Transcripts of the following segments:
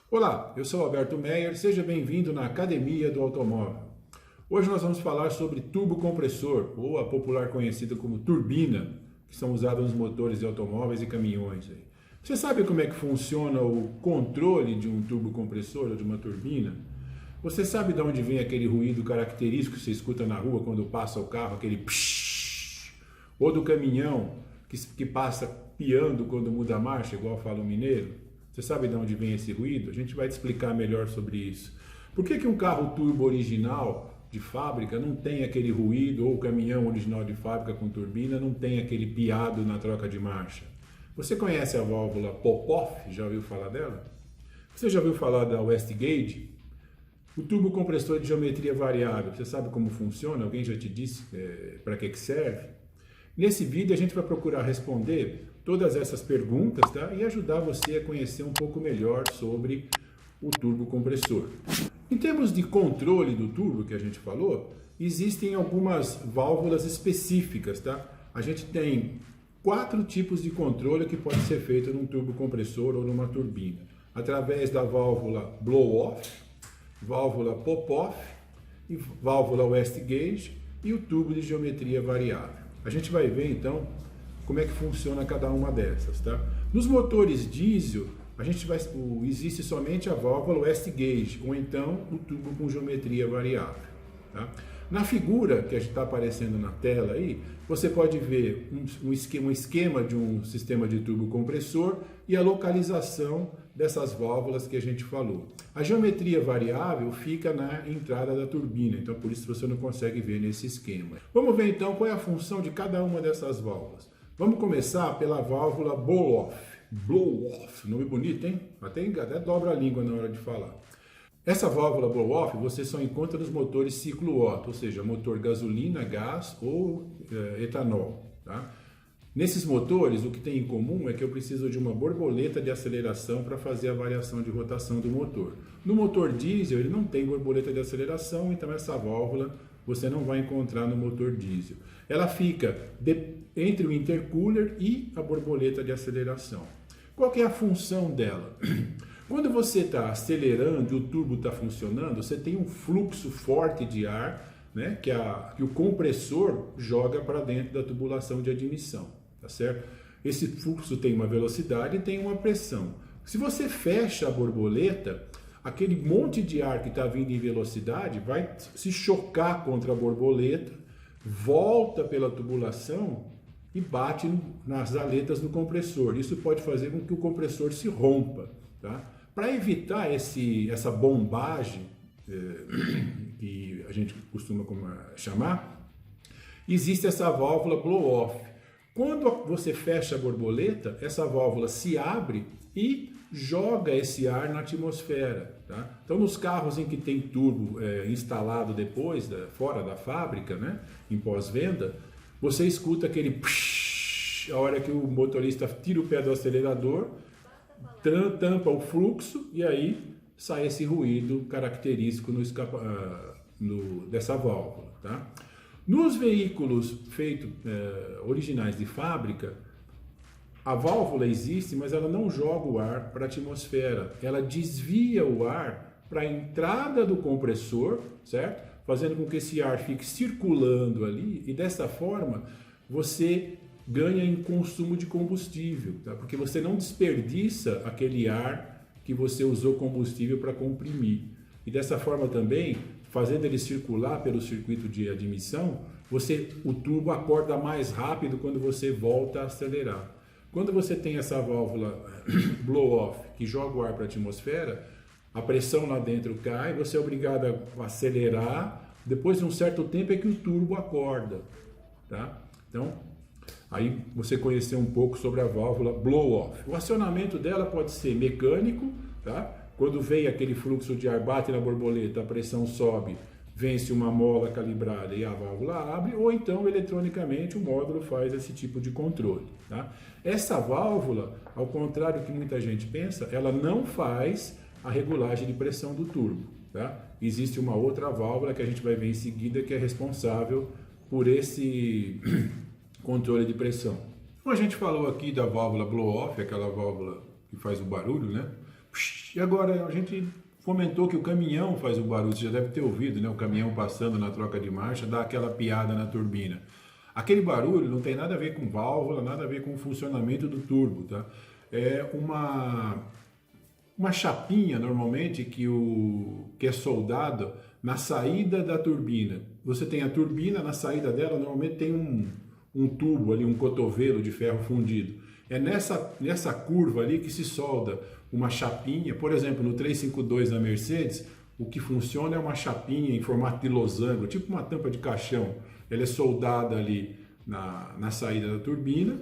Olá, eu sou Alberto Meyer, seja bem-vindo na Academia do Automóvel. Hoje nós vamos falar sobre turbocompressor, ou a popular conhecida como turbina, que são usadas nos motores de automóveis e caminhões. Você sabe como é que funciona o controle de um turbocompressor ou de uma turbina? Você sabe de onde vem aquele ruído característico que você escuta na rua quando passa o carro, aquele psh, ou do caminhão que passa piando quando muda a marcha, igual fala o mineiro? Você sabe de onde vem esse ruído? A gente vai te explicar melhor sobre isso. Por que um carro turbo original de fábrica não tem aquele ruído, ou o caminhão original de fábrica com turbina não tem aquele piado na troca de marcha? Você conhece a válvula pop-off? Já ouviu falar dela? Você já ouviu falar da Westgate? O turbocompressor de geometria variável, você sabe como funciona? Alguém já te disse para que serve? Nesse vídeo a gente vai procurar responder todas essas perguntas, tá? E ajudar você a conhecer um pouco melhor sobre o turbocompressor. Em termos de controle do turbo que a gente falou, existem algumas válvulas específicas, tá? A gente tem 4 tipos de controle que pode ser feito num turbocompressor ou numa turbina. Através da válvula blow-off, válvula pop-off, e válvula Westgate e o tubo de geometria variável. A gente vai ver então como é que funciona cada uma dessas, tá? Nos motores diesel, existe somente a válvula Westgate, ou então o tubo com geometria variável, tá? Na figura que está aparecendo na tela aí, você pode ver um esquema de um sistema de turbo compressor e a localização dessas válvulas que a gente falou. A geometria variável fica na entrada da turbina, então por isso você não consegue ver nesse esquema. Vamos ver então qual é a função de cada uma dessas válvulas. Vamos começar pela válvula blow-off. Blow-off, nome bonito, hein? Até dobra a língua na hora de falar. Essa válvula blow-off você só encontra nos motores ciclo Otto, ou seja, motor gasolina, gás ou etanol, tá? Nesses motores, o que tem em comum é que eu preciso de uma borboleta de aceleração para fazer a variação de rotação do motor. No motor diesel, ele não tem borboleta de aceleração, então essa válvula você não vai encontrar no motor diesel. Ela fica entre o intercooler e a borboleta de aceleração. Qual que é a função dela? Quando você está acelerando e o turbo está funcionando, você tem um fluxo forte de ar, né, que o compressor joga para dentro da tubulação de admissão, tá certo? Esse fluxo tem uma velocidade e tem uma pressão. Se você fecha a borboleta, aquele monte de ar que está vindo em velocidade vai se chocar contra a borboleta, volta pela tubulação e bate nas aletas do compressor. Isso pode fazer com que o compressor se rompa, tá? Para evitar essa bombagem, que a gente costuma chamar, existe essa válvula blow-off. Quando você fecha a borboleta, essa válvula se abre e joga esse ar na atmosfera, tá? Então, nos carros em que tem turbo instalado depois, fora da fábrica, né, em pós-venda, você escuta aquele psh, a hora que o motorista tira o pé do acelerador, tampa o fluxo e aí sai esse ruído característico dessa válvula, tá? Nos veículos feitos originais de fábrica, a válvula existe, mas ela não joga o ar para a atmosfera, ela desvia o ar para a entrada do compressor, certo? Fazendo com que esse ar fique circulando ali e dessa forma você ganha em consumo de combustível, tá? Porque você não desperdiça aquele ar que você usou combustível para comprimir. E dessa forma também, fazendo ele circular pelo circuito de admissão, o turbo acorda mais rápido quando você volta a acelerar. Quando você tem essa válvula blow-off que joga o ar para a atmosfera, a pressão lá dentro cai, você é obrigado a acelerar, depois de um certo tempo é que o turbo acorda, tá? Então, aí você conheceu um pouco sobre a válvula blow-off. O acionamento dela pode ser mecânico, tá? Quando vem aquele fluxo de ar, bate na borboleta, a pressão sobe, vence uma mola calibrada e a válvula abre, ou então eletronicamente o módulo faz esse tipo de controle, tá? Essa válvula, ao contrário do que muita gente pensa, ela não faz a regulagem de pressão do turbo, tá? Existe uma outra válvula que a gente vai ver em seguida que é responsável por esse controle de pressão. Então a gente falou aqui da válvula blow-off, aquela válvula que faz o barulho, né? E agora a gente comentou que o caminhão faz o barulho, você já deve ter ouvido, né? O caminhão passando na troca de marcha, dá aquela piada na turbina. Aquele barulho não tem nada a ver com válvula, nada a ver com o funcionamento do turbo, tá? É uma chapinha, normalmente, que é soldada na saída da turbina. Você tem a turbina, na saída dela, normalmente tem um tubo ali, um cotovelo de ferro fundido. É nessa curva ali que se solda uma chapinha. Por exemplo, no 352 da Mercedes, o que funciona é uma chapinha em formato de losango, tipo uma tampa de caixão. Ela é soldada ali na saída da turbina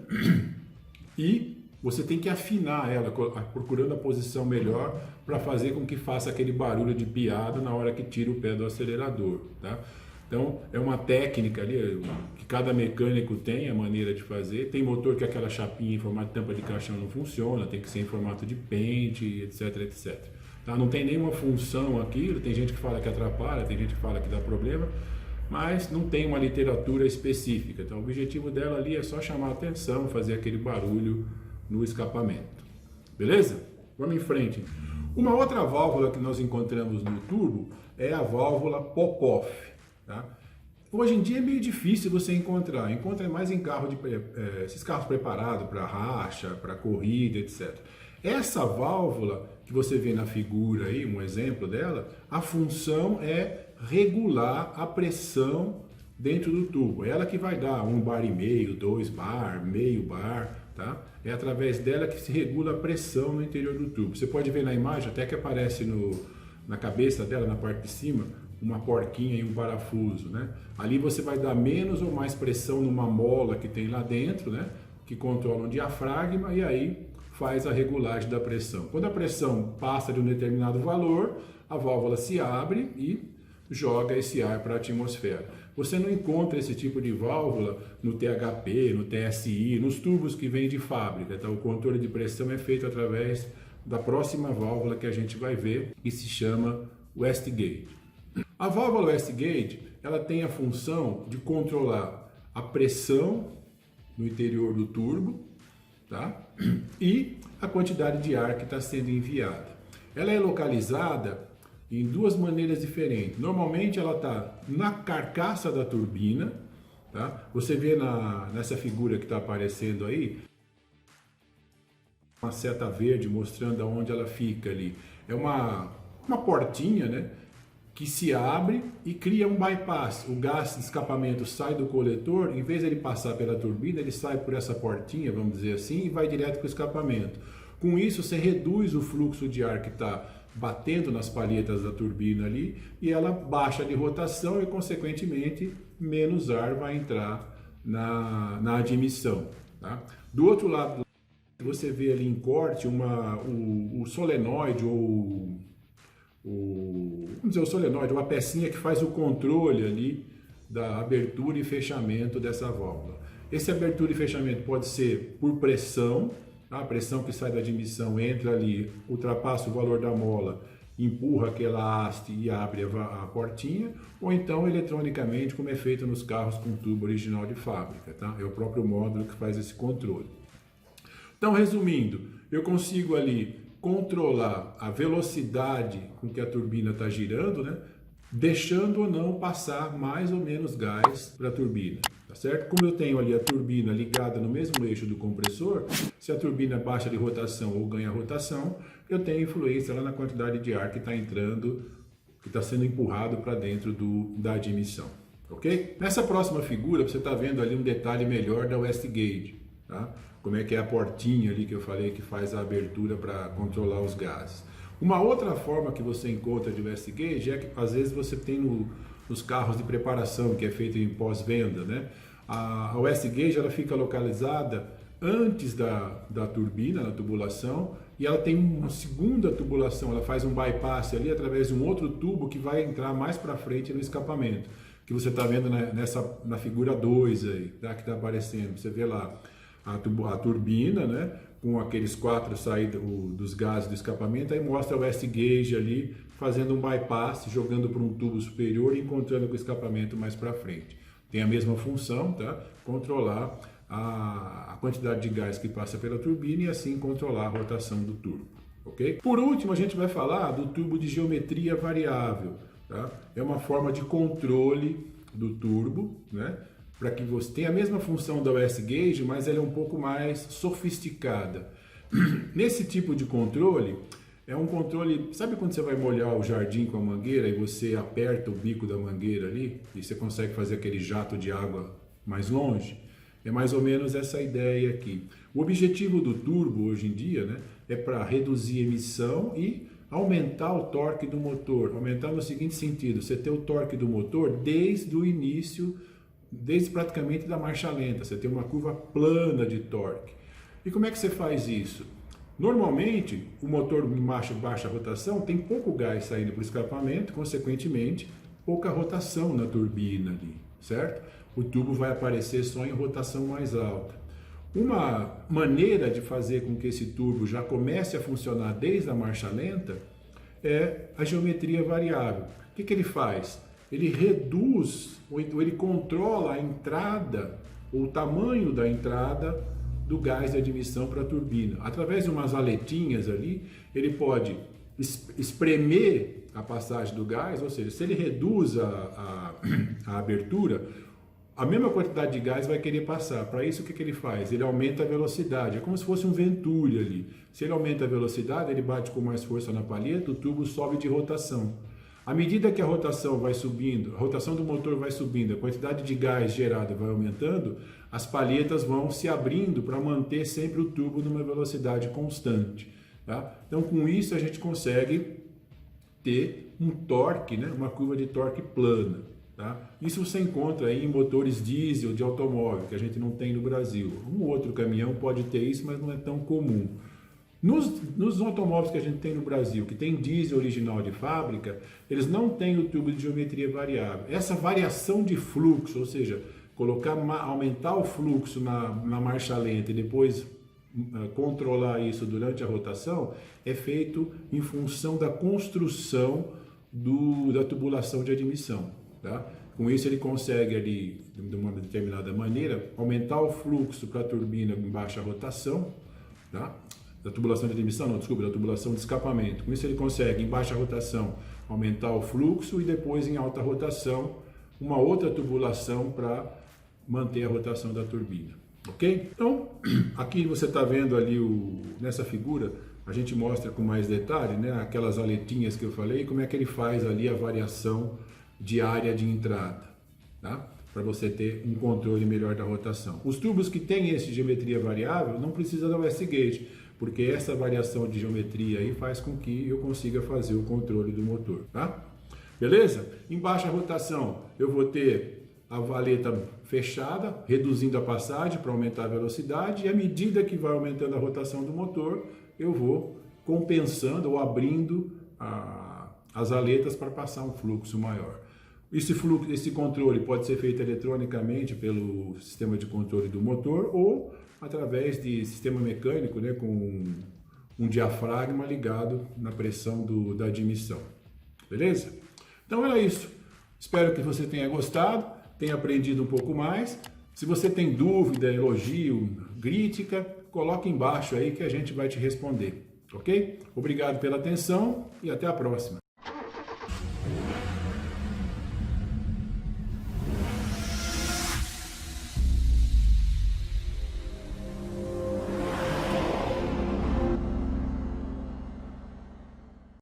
e você tem que afinar ela, procurando a posição melhor para fazer com que faça aquele barulho de piada na hora que tira o pé do acelerador, tá? Então, é uma técnica ali que cada mecânico tem a maneira de fazer. Tem motor que aquela chapinha em formato de tampa de caixão não funciona, tem que ser em formato de pente, etc, etc. Tá? Não tem nenhuma função aquilo, tem gente que fala que atrapalha, tem gente que fala que dá problema, mas não tem uma literatura específica. Então, o objetivo dela ali é só chamar a atenção, fazer aquele barulho no escapamento. Beleza? Vamos em frente. Uma outra válvula que nós encontramos no turbo é a válvula pop-off. Tá? Hoje em dia é meio difícil você encontrar. Encontra mais em esses carros preparados para racha, para corrida, etc. Essa válvula que você vê na figura aí, um exemplo dela, a função é regular a pressão dentro do tubo. É ela que vai dar 1,5 bar, 2 bar, meio bar, tá? É através dela que se regula a pressão no interior do tubo. Você pode ver na imagem, até que aparece na cabeça dela, na parte de cima, uma porquinha e um parafuso, né? Ali você vai dar menos ou mais pressão numa mola que tem lá dentro, né? Que controla o diafragma e aí faz a regulagem da pressão. Quando a pressão passa de um determinado valor, a válvula se abre e joga esse ar para a atmosfera. Você não encontra esse tipo de válvula no THP, no TSI, nos tubos que vêm de fábrica. Então, o controle de pressão é feito através da próxima válvula que a gente vai ver, que se chama Wastegate. A válvula Wastegate, ela tem a função de controlar a pressão no interior do turbo, tá? E a quantidade de ar que está sendo enviada. Ela é localizada em duas maneiras diferentes. Normalmente ela está na carcaça da turbina, tá? Você vê nessa figura que está aparecendo aí, uma seta verde mostrando aonde ela fica ali. É uma portinha, né? Que se abre e cria um bypass. O gás de escapamento sai do coletor, em vez de ele passar pela turbina, ele sai por essa portinha, vamos dizer assim, e vai direto para o escapamento. Com isso, você reduz o fluxo de ar que está batendo nas palhetas da turbina ali, e ela baixa de rotação e, consequentemente, menos ar vai entrar na admissão. Tá? Do outro lado, você vê ali em corte o solenoide vamos dizer, o solenoide, uma pecinha que faz o controle ali da abertura e fechamento dessa válvula. Esse abertura e fechamento pode ser por pressão, tá? A pressão que sai da admissão entra ali, ultrapassa o valor da mola, empurra aquela haste e abre a portinha, ou então eletronicamente, como é feito nos carros com tubo original de fábrica, tá? É o próprio módulo que faz esse controle. Então, resumindo, eu consigo ali controlar a velocidade com que a turbina está girando, né? Deixando ou não passar mais ou menos gás para a turbina, tá certo? Como eu tenho ali a turbina ligada no mesmo eixo do compressor, se a turbina baixa de rotação ou ganha rotação, eu tenho influência lá na quantidade de ar que está entrando, que está sendo empurrado para dentro da admissão, ok? Nessa próxima figura, você está vendo ali um detalhe melhor da Wastegate, tá? Como é que é a portinha ali que eu falei que faz a abertura para controlar os gases. Uma outra forma que você encontra de Wastegate é que às vezes você tem nos carros de preparação, que é feito em pós-venda, né? A Wastegate ela fica localizada antes da turbina, na tubulação, e ela tem uma segunda tubulação, ela faz um bypass ali através de um outro tubo que vai entrar mais para frente no escapamento, que você está vendo na figura 2 aí, tá? Que está aparecendo, você vê lá a turbina, né, com aqueles 4 saídas dos gases do escapamento, aí mostra o Wastegate ali fazendo um bypass, jogando para um tubo superior e encontrando com o escapamento mais para frente. Tem a mesma função, tá? Controlar a quantidade de gás que passa pela turbina e assim controlar a rotação do turbo. ok? Por último, a gente vai falar do tubo de geometria variável, tá? É uma forma de controle do turbo, né? Para que você tenha a mesma função da OS Gauge, mas ela é um pouco mais sofisticada. Nesse tipo de controle, é um controle, sabe quando você vai molhar o jardim com a mangueira e você aperta o bico da mangueira ali e você consegue fazer aquele jato de água mais longe? É mais ou menos essa ideia aqui. O objetivo do turbo hoje em dia, né, é para reduzir emissão e aumentar o torque do motor. Aumentar no seguinte sentido, você ter o torque do motor desde o início, desde praticamente da marcha lenta. Você tem uma curva plana de torque. E como é que você faz isso? Normalmente, o motor em baixa rotação tem pouco gás saindo para o escapamento, consequentemente, pouca rotação na turbina ali, certo? O tubo vai aparecer só em rotação mais alta. Uma maneira de fazer com que esse turbo já comece a funcionar desde a marcha lenta é a geometria variável. O que ele faz? Ele reduz, ou ele controla a entrada, ou o tamanho da entrada do gás de admissão para a turbina. Através de umas aletinhas ali, ele pode espremer a passagem do gás, ou seja, se ele reduz a abertura, a mesma quantidade de gás vai querer passar. Para isso, o que ele faz? Ele aumenta a velocidade. É como se fosse um venturi ali. Se ele aumenta a velocidade, ele bate com mais força na palheta, o tubo sobe de rotação. À medida que a rotação vai subindo, a rotação do motor vai subindo, a quantidade de gás gerada vai aumentando, as palhetas vão se abrindo para manter sempre o tubo numa velocidade constante. Tá? Então, com isso, a gente consegue ter um torque, né? Uma curva de torque plana. Tá? Isso você encontra aí em motores diesel de automóvel, que a gente não tem no Brasil. Um outro caminhão pode ter isso, mas não é tão comum. Nos automóveis que a gente tem no Brasil, que tem diesel original de fábrica, eles não têm o tubo de geometria variável. Essa variação de fluxo, ou seja, aumentar o fluxo na marcha lenta e depois controlar isso durante a rotação, é feito em função da construção da tubulação de admissão. Tá? Com isso ele consegue ali, de uma determinada maneira, aumentar o fluxo para a turbina em baixa rotação, tá? Da tubulação de admissão, não, desculpa, da tubulação de escapamento. Com isso ele consegue, em baixa rotação, aumentar o fluxo e depois em alta rotação, uma outra tubulação para manter a rotação da turbina. Ok? Então, aqui você está vendo ali, nessa figura, a gente mostra com mais detalhe, né, aquelas aletinhas que eu falei, como é que ele faz ali a variação de área de entrada, tá? Para você ter um controle melhor da rotação. Os tubos que têm esse geometria variável não precisa da OS Gauge, porque essa variação de geometria aí faz com que eu consiga fazer o controle do motor, tá? Beleza? Em baixa rotação eu vou ter a valeta fechada, reduzindo a passagem para aumentar a velocidade, e à medida que vai aumentando a rotação do motor, eu vou compensando ou abrindo as aletas para passar um fluxo maior. Esse controle pode ser feito eletronicamente pelo sistema de controle do motor ou através de sistema mecânico, né, com um diafragma ligado na pressão da admissão. Beleza? Então era isso. Espero que você tenha gostado, tenha aprendido um pouco mais. Se você tem dúvida, elogio, crítica, coloque embaixo aí que a gente vai te responder. Ok? Obrigado pela atenção e até a próxima.